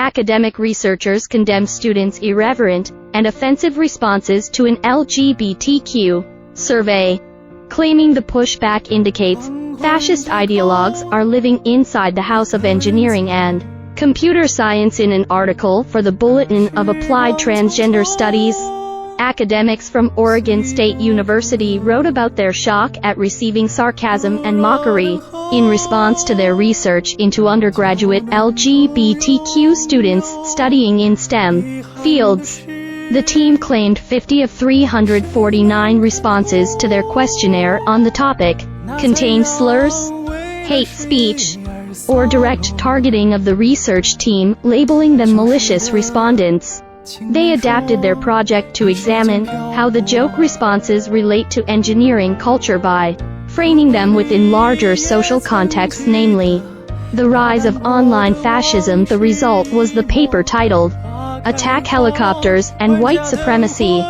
Academic researchers condemn students' irreverent and offensive responses to an LGBTQ survey, claiming the pushback indicates fascist ideologues are living inside the House of Engineering and Computer Science. In an article for the Bulletin of Applied Transgender Studies, academics from Oregon State University wrote about their shock at receiving sarcasm and mockery in response to their research into undergraduate LGBTQ students studying in STEM fields. The team claimed 50 of 349 responses to their questionnaire on the topic contained slurs, hate speech, or direct targeting of the research team, labeling them malicious respondents. They adapted their project to examine how the joke responses relate to engineering culture by framing them within larger social contexts, namely the rise of online fascism. The result was the paper titled "Attack Helicopters and White Supremacy: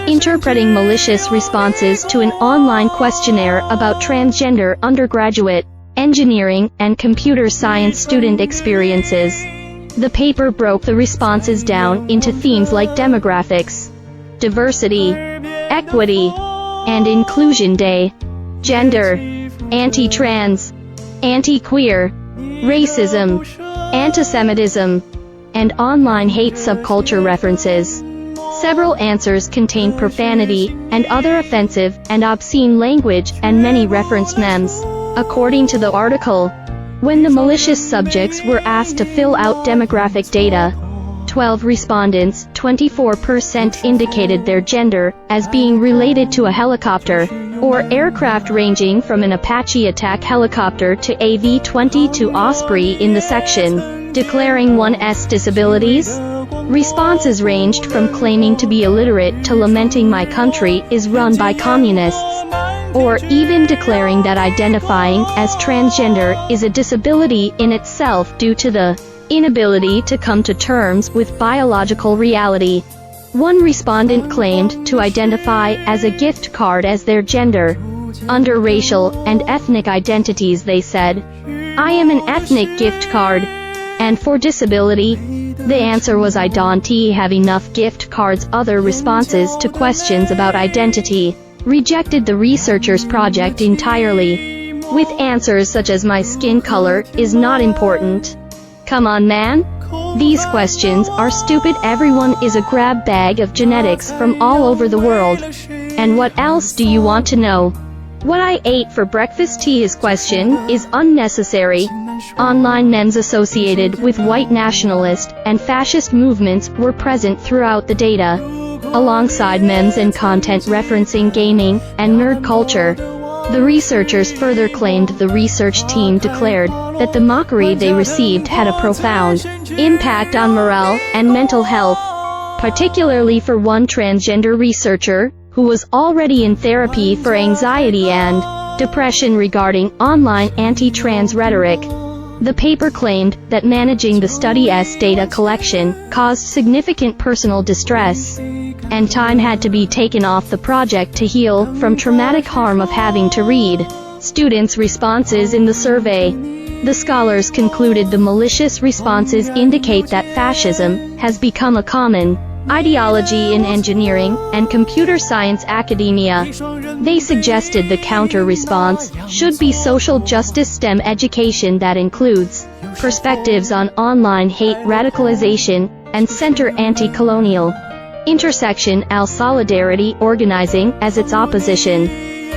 Interpreting Malicious Responses to an Online Questionnaire About Transgender Undergraduate Engineering and Computer Science Student Experiences." The paper broke the responses down into themes like demographics, diversity, equity, and inclusion day, gender, anti-trans, anti-queer, racism, antisemitism, and online hate subculture references. Several answers contained profanity and other offensive and obscene language, and many referenced memes. According to the article, when the malicious subjects were asked to fill out demographic data, 12 respondents, 24%, indicated their gender as being related to a helicopter or aircraft ranging from an Apache attack helicopter to AV-22 Osprey in the section declaring one's disabilities. Responses ranged from claiming to be illiterate to lamenting my country is run by communists, or even declaring that identifying as transgender is a disability in itself due to the inability to come to terms with biological reality. One respondent claimed to identify as a gift card as their gender. Under racial and ethnic identities, they said, "I am an ethnic gift card." And for disability, the answer was, "I don't have enough gift cards." Other responses to questions about identity rejected the researchers' project entirely, with answers such as "my skin color is not important." Come on, man. These questions are stupid. Everyone is a grab bag of genetics from all over the world. And what else do you want to know? What I ate for breakfast? His question is unnecessary. Online memes associated with white nationalist and fascist movements were present throughout the data, alongside memes and content referencing gaming and nerd culture. The researchers further claimed the research team declared that the mockery they received had a profound impact on morale and mental health, particularly for one transgender researcher who was already in therapy for anxiety and depression regarding online anti-trans rhetoric. The paper claimed that managing the study's data collection caused significant personal distress, and time had to be taken off the project to heal from traumatic harm of having to read students' responses in the survey. The scholars concluded the malicious responses indicate that fascism has become a common ideology in engineering and computer science academia. They suggested the counter-response should be social justice STEM education that includes perspectives on online hate, radicalization, and center anti-colonial intersection al solidarity organizing as its opposition.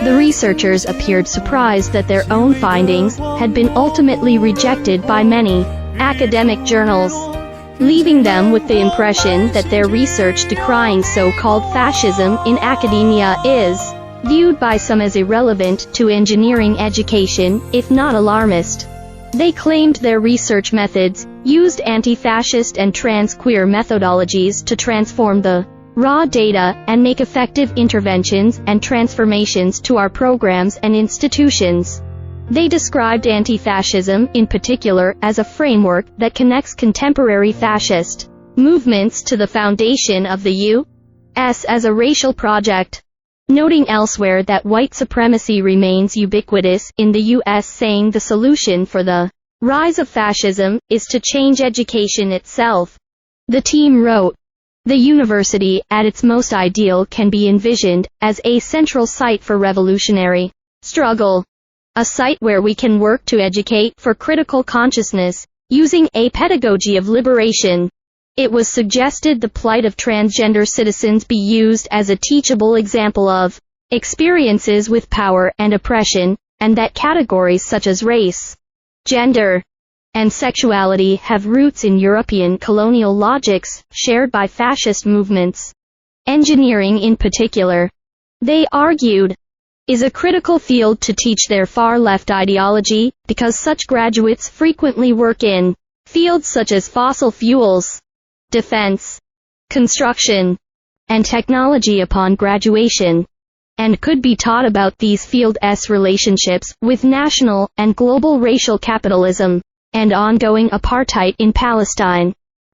The researchers appeared surprised that their own findings had been ultimately rejected by many academic journals, leaving them with the impression that their research decrying so-called fascism in academia is viewed by some as irrelevant to engineering education, if not alarmist. They claimed their research methods used anti-fascist and trans-queer methodologies to transform the raw data and make effective interventions and transformations to our programs and institutions. They described anti-fascism, in particular, as a framework that connects contemporary fascist movements to the foundation of the U.S. as a racial project, noting elsewhere that white supremacy remains ubiquitous in the U.S., saying the solution for the rise of fascism, is to change education itself. The team wrote, the university, at its most ideal, can be envisioned as a central site for revolutionary struggle. A site where we can work to educate for critical consciousness, using a pedagogy of liberation. It was suggested the plight of transgender citizens be used as a teachable example of experiences with power and oppression, and that categories such as race, gender, and sexuality have roots in European colonial logics shared by fascist movements. Engineering in particular, they argued, is a critical field to teach their far-left ideology, because such graduates frequently work in fields such as fossil fuels, defense, construction, and technology upon graduation, and could be taught about these fields' relationships with national and global racial capitalism, and ongoing apartheid in Palestine.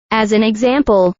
As an example,